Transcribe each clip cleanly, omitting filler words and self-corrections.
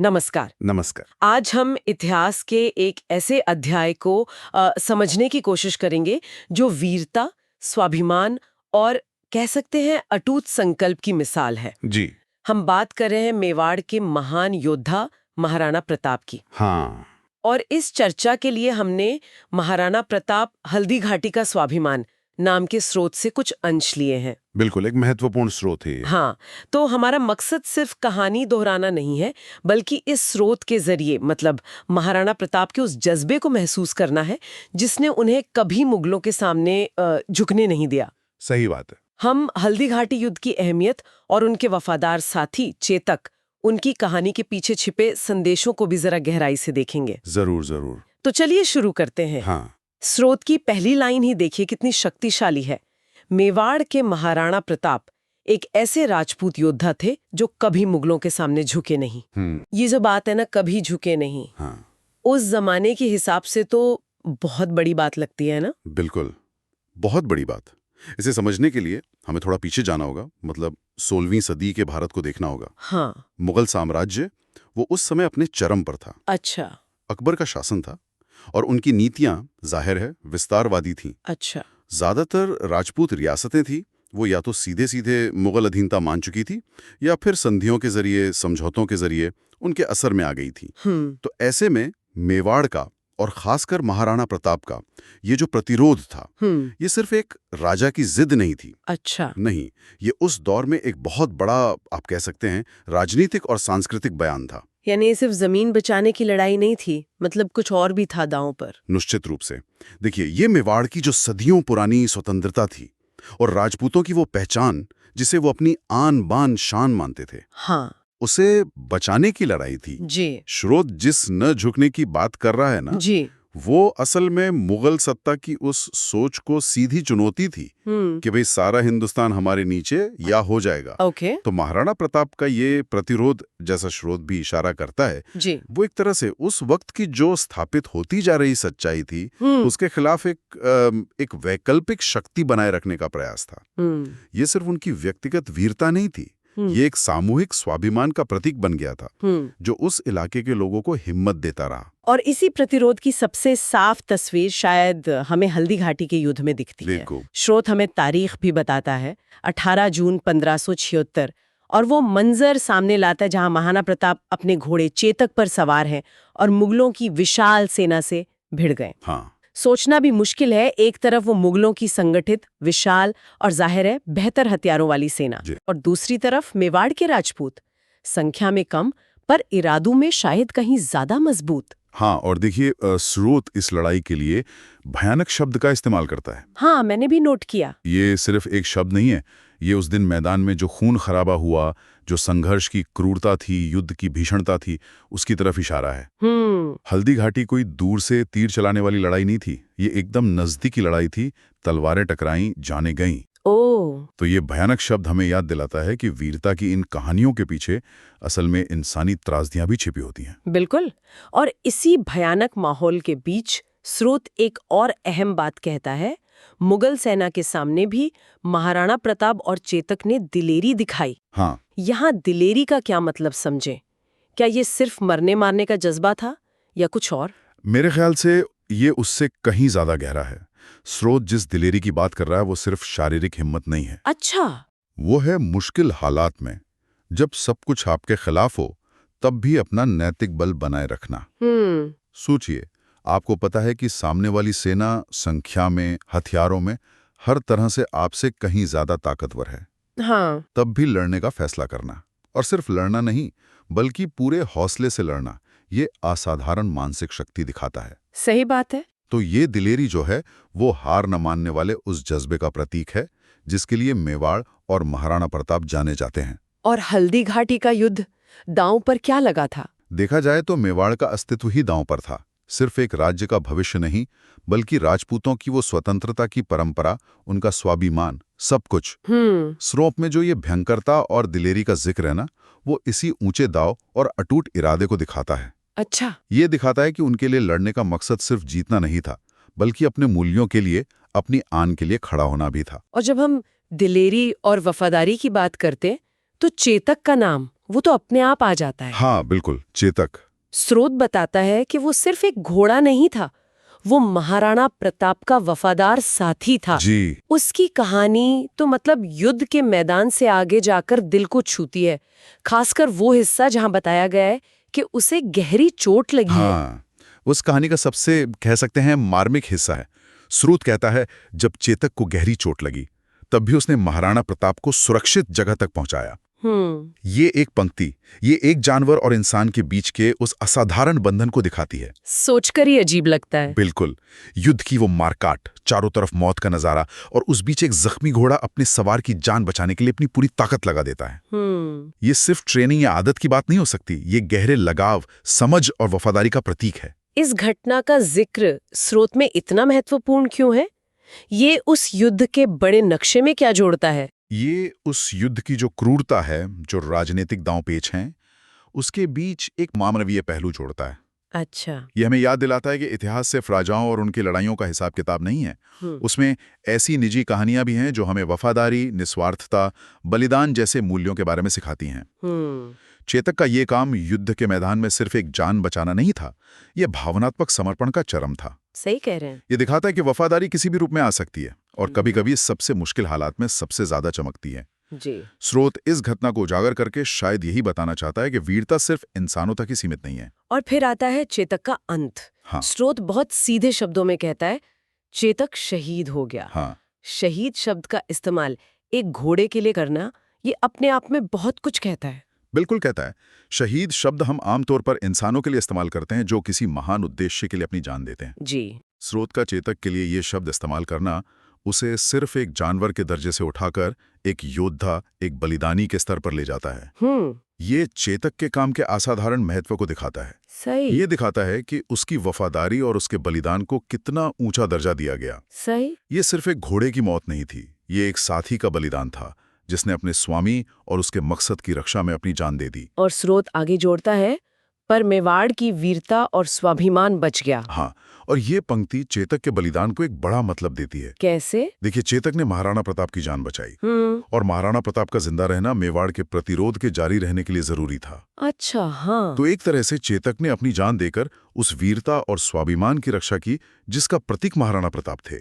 नमस्कार। नमस्कार। आज हम इतिहास के एक ऐसे अध्याय को समझने की कोशिश करेंगे जो वीरता, स्वाभिमान और कह सकते हैं अटूट संकल्प की मिसाल है। जी। हम बात कर रहे हैं मेवाड़ के महान योद्धा महाराणा प्रताप की। हाँ। और इस चर्चा के लिए हमने महाराणा प्रताप हल्दी घाटी का स्वाभिमान नाम के स्रोत से कुछ अंश लिए हैं। बिल्कुल, एक महत्वपूर्ण स्रोत है ये। हाँ, तो हमारा मकसद सिर्फ कहानी दोहराना नहीं है, बल्कि इस स्रोत के जरिए मतलब महाराणा प्रताप के उस जज्बे को महसूस करना है जिसने उन्हें कभी मुगलों के सामने झुकने नहीं दिया। सही बात है। हम हल्दी घाटी युद्ध की अहमियत और उनके वफादार साथी चेतक, उनकी कहानी के पीछे छिपे संदेशों को भी जरा गहराई से देखेंगे। जरूर जरूर। तो चलिए शुरू करते हैं। हाँ। स्रोत की पहली लाइन ही देखिए कितनी शक्तिशाली है। मेवाड़ के महाराणा प्रताप एक ऐसे राजपूत योद्धा थे जो कभी मुगलों के सामने झुके नहीं। ये जो बात है ना, कभी झुके नहीं, हाँ। उस जमाने के हिसाब से तो बहुत बड़ी बात लगती है ना। बिल्कुल, बहुत बड़ी बात। इसे समझने के लिए हमें थोड़ा पीछे जाना होगा, मतलब 16वीं सदी के भारत को देखना होगा। हाँ। मुगल साम्राज्य वो उस समय अपने चरम पर था। अच्छा। अकबर का शासन था और उनकी नीतियां जाहिर है विस्तारवादी थीं। अच्छा। ज्यादातर राजपूत रियासतें थी, वो या तो सीधे सीधे मुगल अधीनता मान चुकी थी या फिर संधियों के जरिए, समझौतों के जरिए उनके असर में आ गई थी। तो ऐसे में मेवाड़ का और खासकर महाराणा प्रताप का ये जो प्रतिरोध था, ये सिर्फ एक राजा की जिद नहीं थी। अच्छा। नहीं, ये उस दौर में एक बहुत बड़ा, आप कह सकते हैं, राजनीतिक और सांस्कृतिक बयान था। यानी ये सिर्फ जमीन बचाने की लड़ाई नहीं थी, मतलब कुछ और भी था दांव पर। निश्चित रूप से। देखिए, ये मेवाड़ की जो सदियों पुरानी स्वतंत्रता थी और राजपूतों की वो पहचान जिसे वो अपनी आन बान शान मानते थे, हाँ, उसे बचाने की लड़ाई थी। जी स्रोत जिस न झुकने की बात कर रहा है ना, जी, वो असल में मुगल सत्ता की उस सोच को सीधी चुनौती थी कि भाई सारा हिंदुस्तान हमारे नीचे या हो जाएगा। ओके। तो महाराणा प्रताप का ये प्रतिरोध, जैसा स्रोत भी इशारा करता है, जी। वो एक तरह से उस वक्त की जो स्थापित होती जा रही सच्चाई थी, उसके खिलाफ एक वैकल्पिक शक्ति बनाए रखने का प्रयास था। ये सिर्फ उनकी व्यक्तिगत वीरता नहीं थी, ये एक सामूहिक स्वाभिमान का प्रतीक बन गया था जो उस इलाके के लोगों को हिम्मत देता रहा। और इसी प्रतिरोध की सबसे साफ तस्वीर शायद हमें हल्दी घाटी के युद्ध में दिखती है। स्रोत हमें तारीख भी बताता है, 18 जून 1576, और वो मंजर सामने लाता है जहां महाराणा प्रताप अपने घोड़े चेतक पर सवार हैं और मुगलों की विशाल सेना से भिड़ गए। हाँ। सोचना भी मुश्किल है, एक तरफ वो मुगलों की संगठित, विशाल और जाहिर है बेहतर हथियारों वाली सेना, और दूसरी तरफ मेवाड़ के राजपूत, संख्या में कम पर इरादों में शायद कहीं ज्यादा मजबूत। हाँ, और देखिए, स्रोत इस लड़ाई के लिए भयानक शब्द का इस्तेमाल करता है। हाँ, मैंने भी नोट किया। ये सिर्फ एक शब्द नहीं है, ये उस दिन मैदान में जो खून खराबा हुआ, जो संघर्ष की क्रूरता थी, युद्ध की भीषणता थी, उसकी तरफ इशारा है। हल्दी घाटी कोई दूर से तीर चलाने वाली लड़ाई नहीं थी, ये एकदम नजदीकी लड़ाई थी। तलवारें टकराई, जाने गईं। तो ये भयानक शब्द हमें याद दिलाता है कि वीरता की इन कहानियों के पीछे असल में इंसानी त्रासदियां भी छिपी होती हैं। बिल्कुल। और इसी भयानक माहौल के बीच स्रोत एक और अहम बात कहता है, मुगल सेना के सामने भी महाराणा प्रताप और चेतक ने दिलेरी दिखाई। हाँ। यहाँ दिलेरी का क्या मतलब समझें? क्या ये सिर्फ मरने मारने का जज्बा था या कुछ और? मेरे ख्याल से ये उससे कहीं ज्यादा गहरा है। स्रोत जिस दिलेरी की बात कर रहा है वो सिर्फ शारीरिक हिम्मत नहीं है। अच्छा। वो है मुश्किल हालात में, जब सब कुछ आपके खिलाफ हो, तब भी अपना नैतिक बल बनाए रखना। सोचिए, आपको पता है कि सामने वाली सेना संख्या में, हथियारों में, हर तरह से आपसे कहीं ज्यादा ताकतवर है। हाँ। तब भी लड़ने का फैसला करना, और सिर्फ लड़ना नहीं बल्कि पूरे हौसले से लड़ना, ये असाधारण मानसिक शक्ति दिखाता है। सही बात है। तो ये दिलेरी जो है वो हार न मानने वाले उस जज्बे का प्रतीक है जिसके लिए मेवाड़ और महाराणा प्रताप जाने जाते हैं। और हल्दी घाटी का युद्ध दांव पर क्या लगा था? देखा जाए तो मेवाड़ का अस्तित्व ही दांव पर था। सिर्फ एक राज्य का भविष्य नहीं, बल्कि राजपूतों की वो स्वतंत्रता की परंपरा, उनका स्वाभिमान, सब कुछ। स्रोत में जो ये भयंकरता और दिलेरी का जिक्र है ना, वो इसी ऊंचे दाव और अटूट इरादे को दिखाता है। अच्छा। ये दिखाता है कि उनके लिए लड़ने का मकसद सिर्फ जीतना नहीं था, बल्कि अपने मूल्यों के लिए, अपनी आन के लिए खड़ा होना भी था। और जब हम दिलेरी और वफादारी की बात करते तो चेतक का नाम वो तो अपने आप आ जाता है। हाँ बिल्कुल, चेतक। स्रोत बताता है कि वो सिर्फ एक घोड़ा नहीं था, वो महाराणा प्रताप का वफादार साथी था। जी। उसकी कहानी तो मतलब युद्ध के मैदान से आगे जाकर दिल को छूती है, खासकर वो हिस्सा जहां बताया गया है कि उसे गहरी चोट लगी है। हाँ, उस कहानी का सबसे कह सकते हैं मार्मिक हिस्सा है। स्रोत कहता है जब चेतक को गहरी चोट लगी तब भी उसने महाराणा प्रताप को सुरक्षित जगह तक पहुंचाया। ये एक पंक्ति, ये एक जानवर और इंसान के बीच के उस असाधारण बंधन को दिखाती है। सोचकर ही अजीब लगता है। बिल्कुल, युद्ध की वो मारकाट, चारों तरफ मौत का नजारा, और उस बीच एक जख्मी घोड़ा अपने सवार की जान बचाने के लिए अपनी पूरी ताकत लगा देता है। ये सिर्फ ट्रेनिंग या आदत की बात नहीं हो सकती, ये गहरे लगाव, समझ और वफादारी का प्रतीक है। इस घटना का जिक्र स्रोत में इतना महत्वपूर्ण क्यों है? ये उस युद्ध के बड़े नक्शे में क्या जोड़ता है? ये उस युद्ध की जो क्रूरता है, जो राजनीतिक दांव-पेच हैं, उसके बीच एक मानवीय पहलू जोड़ता है। अच्छा। ये हमें याद दिलाता है कि इतिहास सिर्फ राजाओं और उनकी लड़ाइयों का हिसाब किताब नहीं है। उसमें ऐसी निजी कहानियां भी हैं जो हमें वफादारी, निस्वार्थता, बलिदान जैसे मूल्यों के बारे में सिखाती हैं। चेतक का ये काम युद्ध के मैदान में सिर्फ एक जान बचाना नहीं था, ये भावनात्मक समर्पण का चरम था। सही कह रहे हैं। ये दिखाता है कि वफादारी किसी भी रूप में आ सकती है और कभी-कभी सबसे मुश्किल हालात में सबसे ज्यादा चमकती है। जी। स्रोत इस घटना को उजागर करके शायद यही बताना चाहता है कि वीरता सिर्फ इंसानों तक ही सीमित नहीं है। और फिर आता है चेतक का अंत। हाँ। स्रोत बहुत सीधे शब्दों में कहता है, चेतक शहीद हो गया। हाँ। शहीद शब्द का इस्तेमाल एक घोड़े के लिए करना, ये अपने आप में बहुत कुछ कहता है। बिल्कुल कहता है। शहीद शब्द हम आमतौर पर इंसानों के लिए इस्तेमाल करते हैं जो किसी महान उद्देश्य के लिए अपनी जान देते हैं। जी। स्रोत का चेतक के लिए ये शब्द इस्तेमाल करना उसे सिर्फ एक जानवर के दर्जे से उठाकर एक योद्धा, एक बलिदानी के स्तर पर ले जाता है। ये चेतक के काम के असाधारण महत्व को दिखाता है। सही। ये दिखाता है कि उसकी वफादारी और उसके बलिदान को कितना ऊंचा दर्जा दिया गया। सही। ये सिर्फ एक घोड़े की मौत नहीं थी, ये एक साथी का बलिदान था जिसने अपने स्वामी और उसके मकसद की रक्षा में अपनी जान दे दी। और स्रोत आगे जोड़ता है, पर मेवाड़ की वीरता और स्वाभिमान बच गया। हाँ, और ये पंक्ति चेतक के बलिदान को एक बड़ा मतलब देती है। कैसे? देखिए, चेतक ने महाराणा प्रताप की जान बचाई और महाराणा प्रताप का जिंदा रहना मेवाड़ के प्रतिरोध के जारी रहने के लिए जरूरी था। अच्छा, हाँ। तो एक तरह से चेतक ने अपनी जान देकर उस वीरता और स्वाभिमान की रक्षा की जिसका प्रतीक महाराणा प्रताप थे।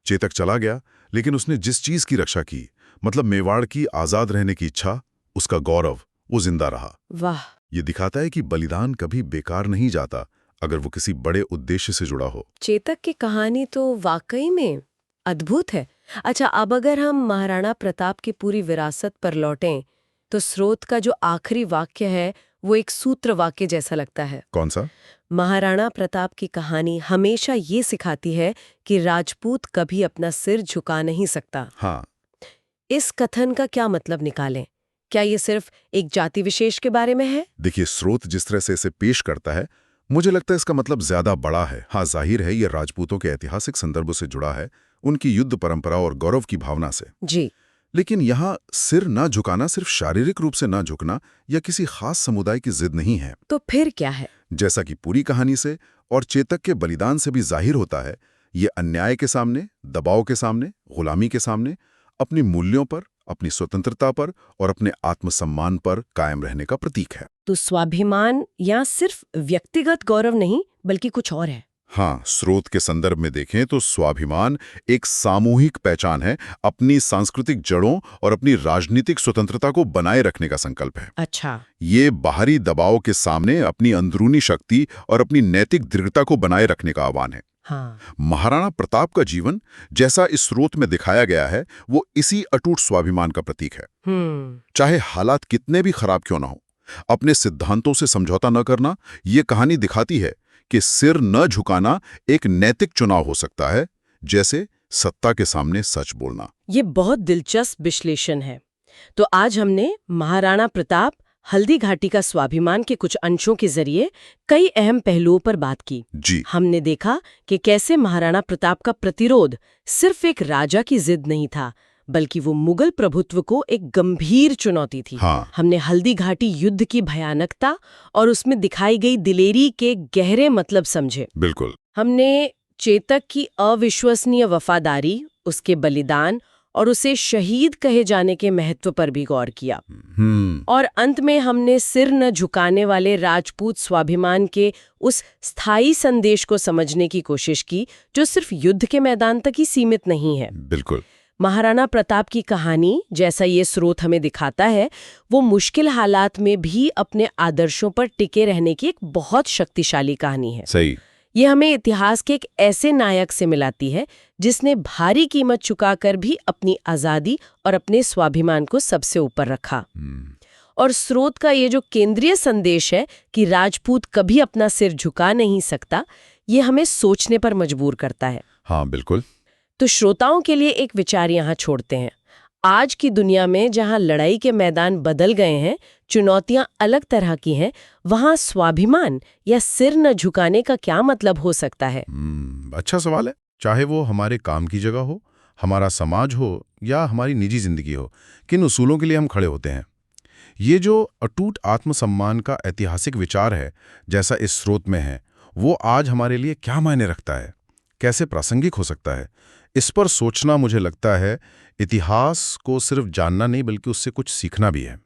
चेतक चला गया, लेकिन उसने जिस चीज की रक्षा की, मतलब मेवाड़ की आजाद रहने की इच्छा, उसका गौरव, वो जिंदा रहा। वाह। ये दिखाता है कि बलिदान कभी बेकार नहीं जाता अगर वो किसी बड़े उद्देश्य से जुड़ा हो। चेतक की कहानी तो वाकई में अद्भुत है। अच्छा, अब अगर हम महाराणा प्रताप की पूरी विरासत पर लौटें, तो स्रोत का जो आखिरी वाक्य है वो एक सूत्र वाक्य जैसा लगता है। कौन सा? महाराणा प्रताप की कहानी हमेशा ये सिखाती है कि राजपूत कभी अपना सिर झुका नहीं सकता। हाँ। इस कथन का क्या मतलब निकालें? क्या ये सिर्फ एक जाति विशेष के बारे में है? देखिए, स्रोत जिस तरह से इसे पेश करता है, मुझे लगता है इसका मतलब ज्यादा बड़ा है। हाँ, जाहिर है ये राजपूतों के ऐतिहासिक संदर्भों से जुड़ा है, उनकी युद्ध परंपरा और गौरव की भावना से। जी। लेकिन यहाँ सिर न झुकाना सिर्फ शारीरिक रूप से न झुकना या किसी खास समुदाय की जिद नहीं है। तो फिर क्या है? जैसा कि पूरी कहानी से और चेतक के बलिदान से भी जाहिर होता है, ये अन्याय के सामने, दबाव के सामने, गुलामी के सामने, अपनी मूल्यों पर, अपनी स्वतंत्रता पर और अपने आत्मसम्मान पर कायम रहने का प्रतीक है। तो स्वाभिमान यहाँ सिर्फ व्यक्तिगत गौरव नहीं, बल्कि कुछ और है। हाँ, स्रोत के संदर्भ में देखें तो स्वाभिमान एक सामूहिक पहचान है, अपनी सांस्कृतिक जड़ों और अपनी राजनीतिक स्वतंत्रता को बनाए रखने का संकल्प है। अच्छा। ये बाहरी दबाव के सामने अपनी अंदरूनी शक्ति और अपनी नैतिक दृढ़ता को बनाए रखने का आह्वान है। हाँ। महाराणा प्रताप का जीवन, जैसा इस स्रोत में दिखाया गया है, वो इसी अटूट स्वाभिमान का प्रतीक है। चाहे हालात कितने भी खराब क्यों ना हो, अपने सिद्धांतों से समझौता न करना, ये कहानी दिखाती है कि सिर न झुकाना एक नैतिक चुनाव हो सकता है, जैसे सत्ता के सामने सच बोलना। ये बहुत दिलचस्प विश्लेषण है। तो आज हमने महाराणा प्रताप, हल्दी घाटी का स्वाभिमान के कुछ अंशों के जरिए कई अहम पहलुओं पर बात की। जी। हमने देखा कि कैसे महाराणा प्रताप का प्रतिरोध सिर्फ एक राजा की जिद नहीं था, बल्कि वो मुगल प्रभुत्व को एक गंभीर चुनौती थी। हाँ। हमने हल्दी घाटी युद्ध की भयानकता और उसमें दिखाई गई दिलेरी के गहरे मतलब समझे। बिल्कुल। हमने चेतक की अविश्वसनीय वफादारी, उसके बलिदान और उसे शहीद कहे जाने के महत्व पर भी गौर किया। और अंत में हमने सिर न झुकाने वाले राजपूत स्वाभिमान के उस स्थायी संदेश को समझने की कोशिश की जो सिर्फ युद्ध के मैदान तक ही सीमित नहीं है। बिल्कुल। महाराणा प्रताप की कहानी, जैसा ये स्रोत हमें दिखाता है, वो मुश्किल हालात में भी अपने आदर्शों पर टिके रहने की एक बहुत शक्तिशाली कहानी है। सही। ये हमें इतिहास के एक ऐसे नायक से मिलाती है जिसने भारी कीमत चुकाकर भी अपनी आज़ादी और अपने स्वाभिमान को सबसे ऊपर रखा। और स्रोत का ये जो केंद्रीय संदेश है कि राजपूत कभी अपना सिर झुका नहीं सकता, ये हमें सोचने पर मजबूर करता है। हाँ, बिल्कुल। तो श्रोताओं के लिए एक विचार यहाँ छोड़ते हैं। आज की दुनिया में जहाँ लड़ाई के मैदान बदल गए हैं, चुनौतियाँ अलग तरह की हैं, वहाँ स्वाभिमान या सिर न झुकाने का क्या मतलब हो सकता है? अच्छा सवाल है। चाहे वो हमारे काम की जगह हो, हमारा समाज हो या हमारी निजी जिंदगी हो, किन उसूलों के लिए हम खड़े होते हैं। ये जो अटूट आत्मसम्मान का ऐतिहासिक विचार है, जैसा इस स्रोत में है, वो आज हमारे लिए क्या मायने रखता है, कैसे प्रासंगिक हो सकता है, इस पर सोचना मुझे लगता है इतिहास को सिर्फ जानना नहीं बल्कि उससे कुछ सीखना भी है।